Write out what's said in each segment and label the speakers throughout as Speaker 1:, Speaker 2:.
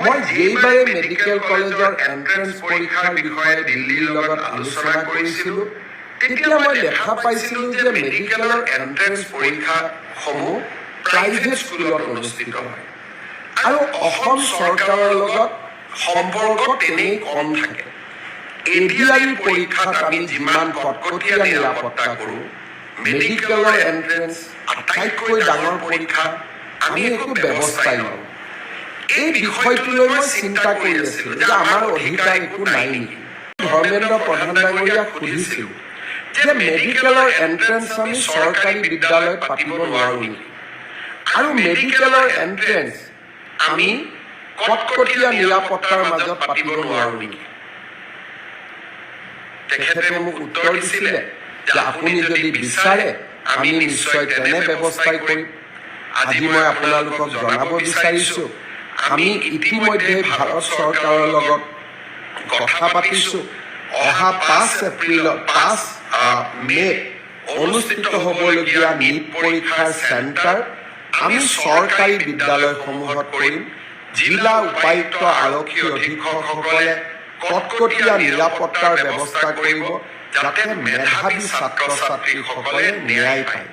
Speaker 1: মই যেইবাৰে মেডিকেল কলেজৰ এন্ট্ৰেন্স পৰীক্ষাৰ বিষয়ে দিল্লীৰ লগত আলোচনা কৰিছিলোঁ তেতিয়া মই দেখা পাইছিলোঁ যে মেডিকেলৰ এন্ট্ৰেন্স পৰীক্ষাসমূহ প্ৰাইভেট স্কুলত অনুষ্ঠিত হয় আৰু অসম চৰকাৰৰ লগত সম্পৰ্ক তেনেই কম থাকে। এডিআৰইৰ পৰীক্ষাত আমি যিমান কটকটীয়া নিৰাপত্তা কৰোঁ, মেডিকেলৰ এন্ট্ৰেন্স আটাইতকৈ ডাঙৰ পৰীক্ষা, আমি একো ব্যৱস্থাই লওঁ। এই বিষয়টোলৈ মই চিন্তা কৰি আছিলোঁ যে আমাৰ অধিকাৰ একো নাই নেকি। ধৰ্মেন্দ্ৰ প্ৰধান ডাঙৰীয়াক সুধিছিলোঁ যে মেডিকেলৰ এন্ট্ৰেন্স আমি চৰকাৰী বিদ্যালয়ত পাতিব নোৱাৰোঁ নেকি, আৰু মেডিকেলৰ এন্ট্ৰেন্স আমি কটকটীয়া নিৰাপত্তাৰ মাজত পাতিব নোৱাৰোঁ নেকি। তেখেতে মোক উত্তৰ দিছিলে যে আপুনি যদি বিচাৰে আমি নিশ্চয় তেনে ব্যৱস্থাই কৰিম। আজি মই আপোনালোকক জনাব বিচাৰিছোঁ আমি ইতিমধ্যে ভাৰত চৰকাৰৰ লগত কথা পাতিছোঁ। অহা 5 মে অনুষ্ঠিত হ'বলগীয়া নীট পৰীক্ষাৰ চেণ্টাৰ আমি চৰকাৰী বিদ্যালয়সমূহত কৰিম। জিলা উপায়ুক্ত আৰক্ষী অধীক্ষকসকলে কটকটীয়া নিৰাপত্তাৰ ব্যৱস্থা কৰিব যাতে মেধাৱী ছাত্ৰ ছাত্ৰীসকলে ন্যায় পায়।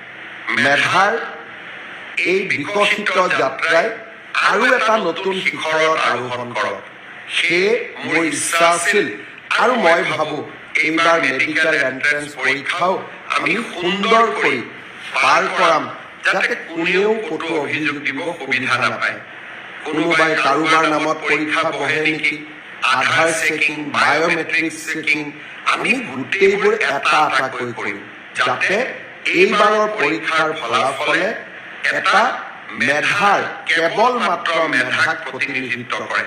Speaker 1: মেধাৰ এই বিকশিত যাত্ৰাই আৰু এটা নতুন শিখৰত আৰোহণ কৰক, সেয়ে মোৰ ইচ্ছা আছিল আৰু মই ভাবোঁ এইবাৰ মেডিকেল এন্ট্ৰেন্স পৰীক্ষাও আমি সুন্দৰকৈ পাৰ কৰাম যাতে কোনেও ক'তো অভিযোগ দিব সুবিধা নাপায়। কোনোবাই কাৰোবাৰ নামত পৰীক্ষা বহে নেকি, আধাৰ চেকিং, বায়'মেট্ৰিক চেকিং আমি গোটেইবোৰ এটা এটাকৈ কৰিম যাতে এইবাৰৰ পৰীক্ষাৰ ফলাফলে এটা মেধাৰ কেৱল মাত্ৰ মেধাক প্ৰতিনিধিত্ব কৰে।